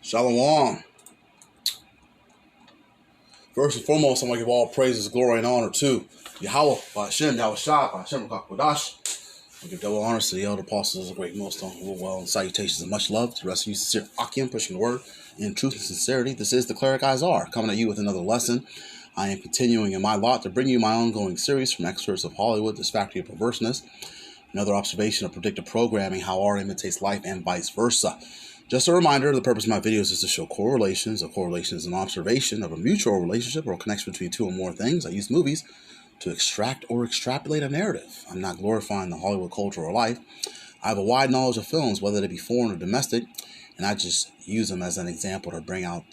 Shalom. First and foremost, I want to give all praises, glory, and honor to Yahweh, Hashem, Yahushua, Hashem, Kodash. I give double honors to the elder apostles of the great millstone, who will well, and salutations and much love to the rest of you sincere Akim, pushing the word in truth and sincerity. This is the Cleric Izar, coming at you with another lesson. I am continuing in my lot to bring you my ongoing series from excerpts of Hollywood, This Factory of Perverseness, another observation of predictive programming, how art imitates life, and vice versa. Just a reminder, the purpose of my videos is to show correlations. A correlation is an observation of a mutual relationship or a connection between two or more things. I use movies to extract or extrapolate a narrative. I'm not glorifying the Hollywood culture or life. I have a wide knowledge of films, whether they be foreign or domestic, and I just use them as an example to bring out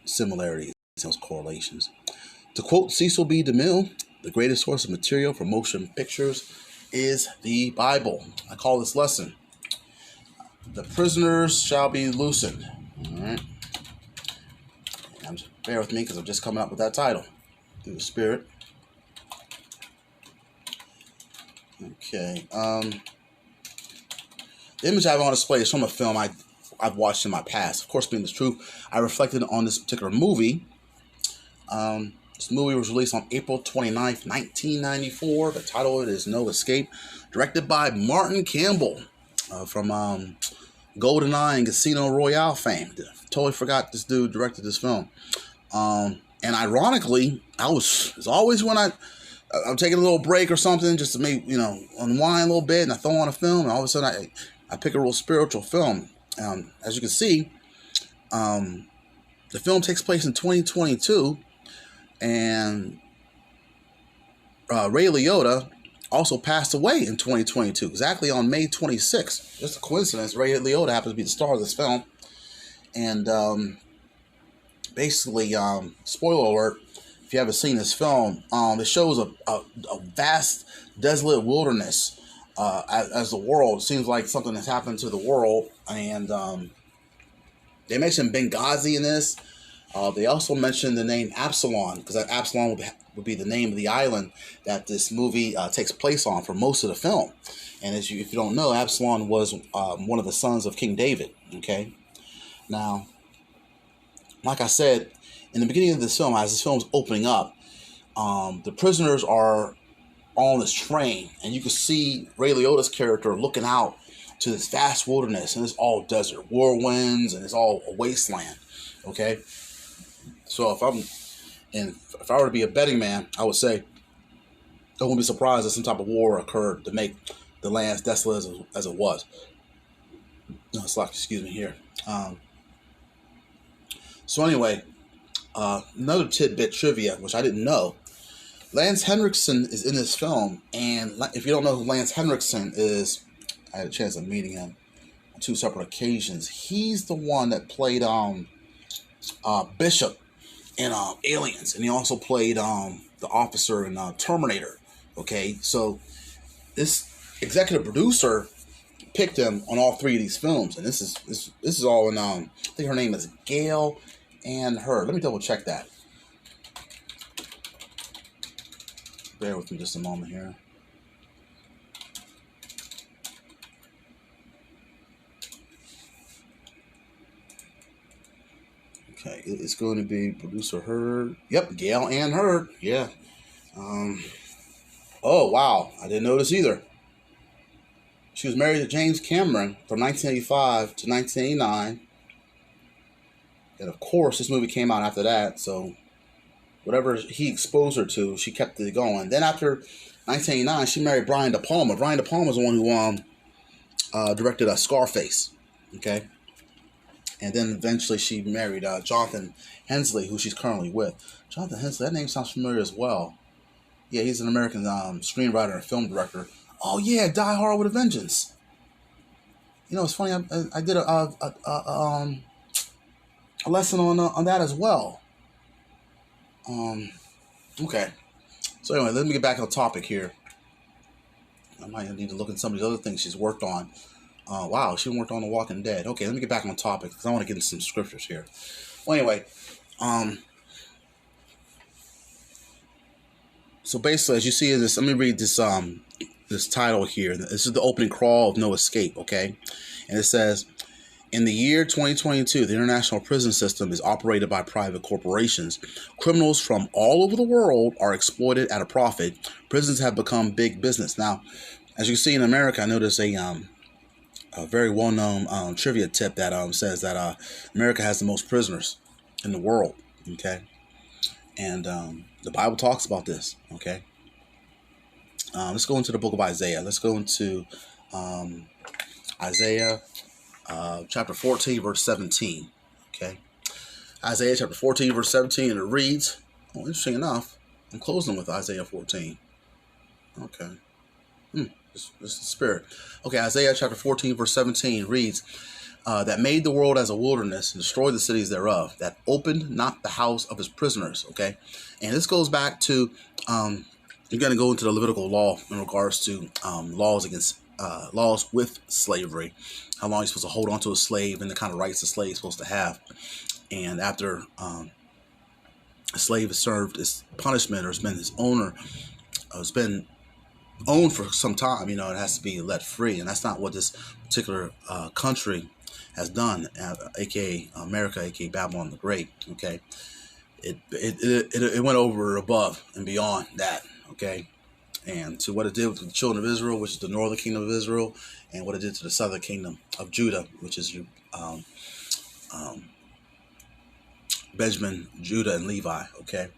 similarities, those correlations. To quote Cecil B. DeMille, the greatest source of material for motion pictures is the Bible. I call this lesson, The Prisoners Shall Be Loosened. All right. Bear with me because I'm just coming up with that title through the Spirit. Okay. The image I have on display is from a film I've watched in my past. Of course, being the truth, I reflected on this particular movie. This movie was released on April 29th, 1994. The title of it is No Escape, directed by Martin Campbell from GoldenEye and Casino Royale fame. Totally forgot this dude directed this film. And ironically, it's always when I'm taking a little break or something just to make, unwind a little bit, and I throw on a film, and all of a sudden I pick a real spiritual film. As you can see, the film takes place in 2022, and Ray Liotta also passed away in 2022, exactly on May 26th. Just a coincidence. Ray Liotta happens to be the star of this film. And basically, spoiler alert, if you haven't seen this film, it shows a vast, desolate wilderness as the world. It seems like something has happened to the world. And they mentioned Benghazi in this. They also mentioned the name Absalom, because Absalom would be the name of the island that this movie takes place on for most of the film. And if you don't know, Absalom was one of the sons of King David. Okay, now, like I said, in the beginning of this film, as this film is opening up, the prisoners are on this train, and you can see Ray Liotta's character looking out to this vast wilderness, and it's all desert, whirlwinds, and it's all a wasteland. Okay. So if I were to be a betting man, I would say I wouldn't be surprised if some type of war occurred to make the land as desolate as it was. No, it's like, excuse me here. So anyway, another tidbit trivia, which I didn't know. Lance Henriksen is in this film, and if you don't know who Lance Henriksen is, I had a chance of meeting him on two separate occasions. He's the one that played Bishop in Aliens, and he also played the officer in Terminator. Okay, so this executive producer picked him on all three of these films, and this is all in I think her name is Gail Ann Hurd. Let me double check that. Bear with me just a moment here. Okay, it's going to be producer Hurd. Yep, Gail Ann Hurd. Yeah. Oh, wow. I didn't know this either. She was married to James Cameron from 1985 to 1989. And of course, this movie came out after that. So whatever he exposed her to, she kept it going. Then after 1989, she married Brian De Palma. Brian De Palma is the one who directed Scarface. Okay. And then eventually she married Jonathan Hensleigh, who she's currently with. Jonathan Hensleigh, that name sounds familiar as well. Yeah, he's an American screenwriter and film director. Oh yeah, Die Hard with a Vengeance. It's funny. I did a lesson on that as well. Okay. So anyway, let me get back on topic here. I might need to look at some of the other things she's worked on. Wow, she worked on The Walking Dead. Okay, let me get back on topic because I want to get into some scriptures here. Well, anyway, so basically, as you see in this, let me read this title here. This is the opening crawl of No Escape, okay? And it says, In the year 2022, the international prison system is operated by private corporations. Criminals from all over the world are exploited at a profit. Prisons have become big business. Now, as you see in America, I know there's a very well-known trivia tip that says that America has the most prisoners in the world. Okay, and the Bible talks about this. Okay, let's go into the book of Isaiah. Let's go into Isaiah chapter 14, verse 17. Okay, Isaiah chapter 14, verse 17, and it reads. Oh, interesting enough, I'm closing with Isaiah 14. Okay. This is the spirit. Okay, Isaiah chapter 14, verse 17 reads, that made the world as a wilderness and destroyed the cities thereof, that opened not the house of his prisoners. Okay, and this goes back to, you're going to go into the Levitical law in regards to laws against, laws with slavery, how long you're supposed to hold on to a slave and the kind of rights a slave is supposed to have. And after a slave has served his punishment or has been his owner, has been owned for some time, it has to be let free, and that's not what this particular country has done, aka America, aka Babylon the Great. Okay, it went over, above, and beyond that. Okay, and to what it did with the children of Israel, which is the northern kingdom of Israel, and what it did to the southern kingdom of Judah, which is Benjamin, Judah, and Levi. Okay.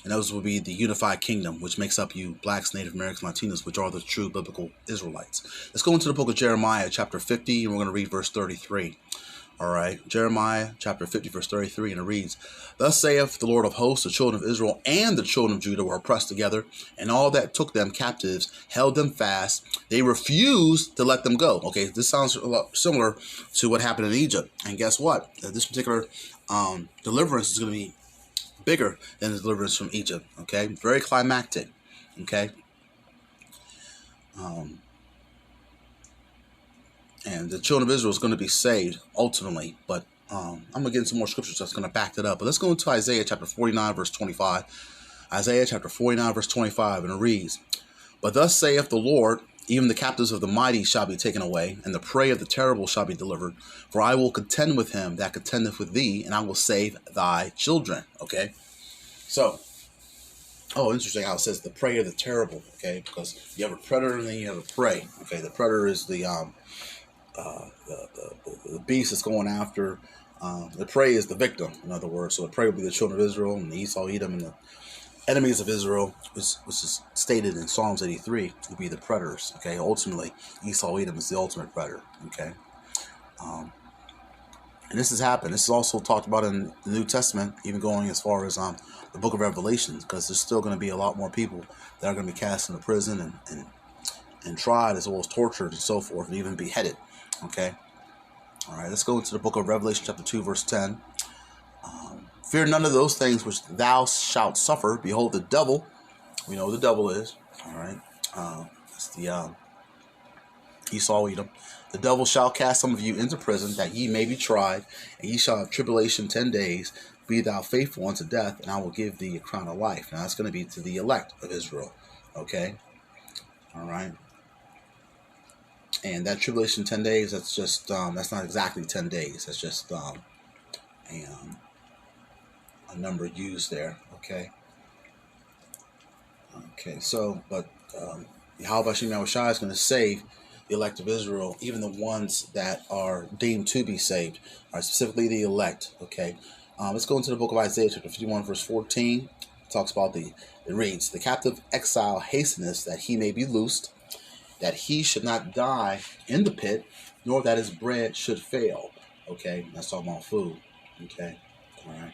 And those will be the unified kingdom, which makes up you blacks, Native Americans, Latinos, which are the true biblical Israelites. Let's go into the book of Jeremiah, chapter 50, and we're going to read verse 33. All right, Jeremiah, chapter 50, verse 33, and it reads, Thus saith the Lord of hosts, the children of Israel and the children of Judah were oppressed together, and all that took them captives held them fast. They refused to let them go. Okay, this sounds a lot similar to what happened in Egypt. And guess what? This particular deliverance is going to be bigger than the deliverance from Egypt. Okay, very climactic. Okay, and the children of Israel is going to be saved ultimately. But I'm going to get into some more scriptures that's going to back that up. But let's go into Isaiah chapter 49, verse 25. Isaiah chapter 49, verse 25, and it reads, But thus saith the Lord, even the captives of the mighty shall be taken away, and the prey of the terrible shall be delivered. For I will contend with him that contendeth with thee, and I will save thy children. Okay, so, interesting how it says the prey of the terrible. Okay, because you have a predator and then you have a prey. Okay, the predator is the beast that's going after. The prey is the victim, in other words. So the prey will be the children of Israel, and the Esau, Edom, and the enemies of Israel, which is stated in Psalms 83, will be the predators. Okay, ultimately, Esau, Edom is the ultimate predator. Okay, and this has happened. This is also talked about in the New Testament, even going as far as the book of Revelation, because there's still going to be a lot more people that are going to be cast into prison and tried, as well as tortured and so forth, and even beheaded. Okay, all right, let's go into the book of Revelation chapter 2, verse 10. Fear none of those things which thou shalt suffer. Behold, the devil, we know who the devil is, all right, it's the Esau, Edom. The devil shall cast some of you into prison, that ye may be tried, and ye shall have tribulation 10 days. Be thou faithful unto death, and I will give thee a crown of life. Now, that's going to be to the elect of Israel, okay, all right. And that tribulation 10 days, that's just, that's not exactly 10 days. That's just a number used there, okay. Okay, so, but Yahweh Hashem Yahushua is going to save the elect of Israel, even the ones that are deemed to be saved, are specifically the elect, okay. Let's go into the book of Isaiah, chapter 51, verse 14. It talks about it reads, The captive exile hasteneth that he may be loosed, that he should not die in the pit, nor that his bread should fail. Okay, that's talking about food. Okay, all right.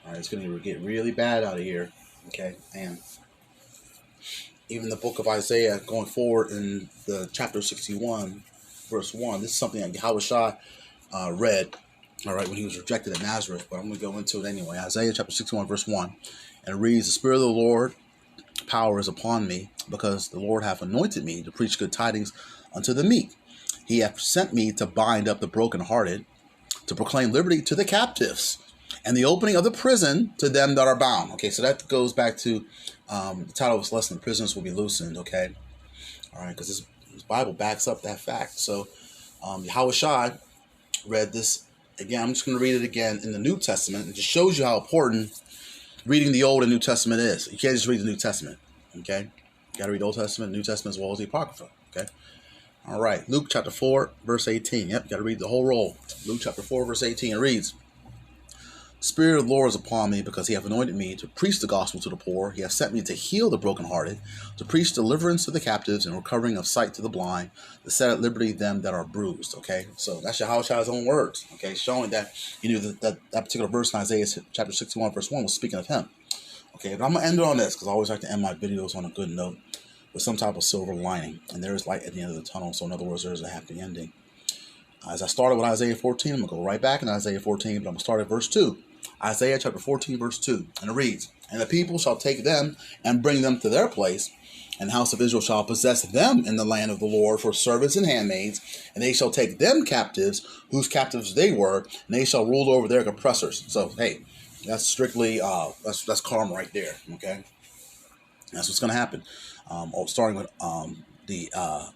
It's going to get really bad out of here. Okay, and even the book of Isaiah going forward in the chapter 61, verse 1, this is something that Yahushua read, all right, when he was rejected at Nazareth, but I'm going to go into it anyway. Isaiah chapter 61, verse 1, and it reads, The Spirit of the Lord power is upon me, because the Lord hath anointed me to preach good tidings unto the meek. He hath sent me to bind up the brokenhearted, to proclaim liberty to the captives, and the opening of the prison to them that are bound. Okay, so that goes back to the title of this lesson, The Prisoners Will Be Loosened, okay? All right, because this Bible backs up that fact. So Yahushua read this again. I'm just going to read it again in the New Testament. It just shows you how important reading the Old and New Testament is. You can't just read the New Testament, okay? You got to read the Old Testament, New Testament, as well as the Apocrypha, okay? All right, Luke chapter 4, verse 18. Yep, you got to read the whole roll. Luke chapter 4, verse 18, it reads, Spirit of the Lord is upon me, because he hath anointed me to preach the gospel to the poor. He hath sent me to heal the brokenhearted, to preach deliverance to the captives, and recovering of sight to the blind, to set at liberty them that are bruised. Okay, so that's Yahushua's own words. Okay, showing that that particular verse in Isaiah chapter 61, verse 1 was speaking of him. Okay, but I'm gonna end it on this, because I always like to end my videos on a good note with some type of silver lining, and there is light at the end of the tunnel. So in other words, there is a happy ending. As I started with Isaiah 14, I'm going to go right back in Isaiah 14, but I'm going to start at verse 2. Isaiah chapter 14, verse 2. And it reads, And the people shall take them and bring them to their place, and the house of Israel shall possess them in the land of the Lord for servants and handmaids, and they shall take them captives, whose captives they were, and they shall rule over their oppressors. So, hey, that's strictly, that's karma right there, okay? That's what's going to happen. Starting with the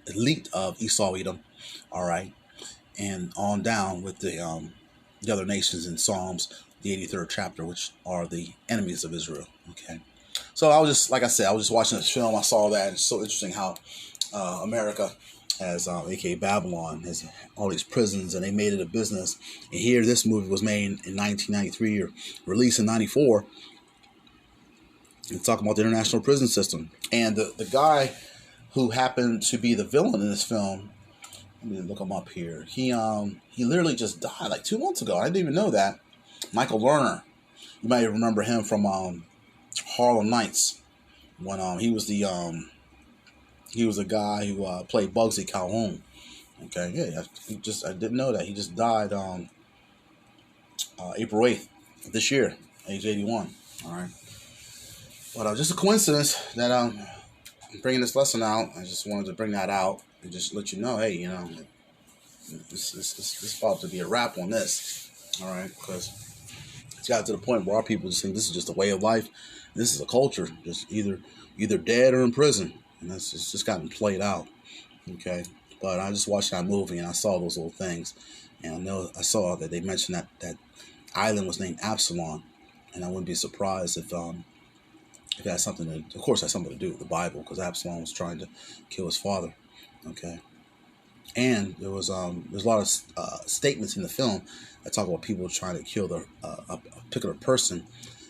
elite of Esau, Edom, all right? And on down with the other nations in Psalms, the 83rd chapter, which are the enemies of Israel. Okay, so I was just, like I said, I was just watching this film. I saw that. It's so interesting how America has, aka Babylon, has all these prisons, and they made it a business. And here, this movie was made in 1993 or released in '94. It's talking about the international prison system, and the guy who happened to be the villain in this film. Let me look him up here. He literally just died like 2 months ago. I didn't even know that. Michael Lerner. You might remember him from Harlem Nights, when he was the guy who played Bugsy Calhoun. Okay, yeah, I didn't know that. He just died April 8th this year, age 81. All right, but just a coincidence that I'm bringing this lesson out. I just wanted to bring that out and just let you know, hey, you know, this about to be a wrap on this, all right? Because it's got to the point where our people just think this is just a way of life. This is a culture, just either dead or in prison, and it's just gotten played out, okay? But I just watched that movie and I saw those little things, and I saw that they mentioned that island was named Absalom, and I wouldn't be surprised if it has something to, of course, it has something to do with the Bible, because Absalom was trying to kill his father. Okay, and there's a lot of statements in the film that talk about people trying to kill a particular person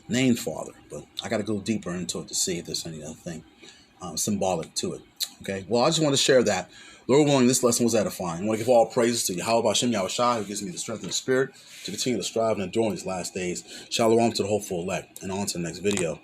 named father. But I got to go deeper into it to see if there's any other thing symbolic to it. Okay, well, I just want to share that. Lord willing, this lesson was edifying. I want to give all praises to Yahweh Hashem Yahushua, who gives me the strength and the spirit to continue to strive and endure in these last days. Shalom to the hopeful elect, and on to the next video.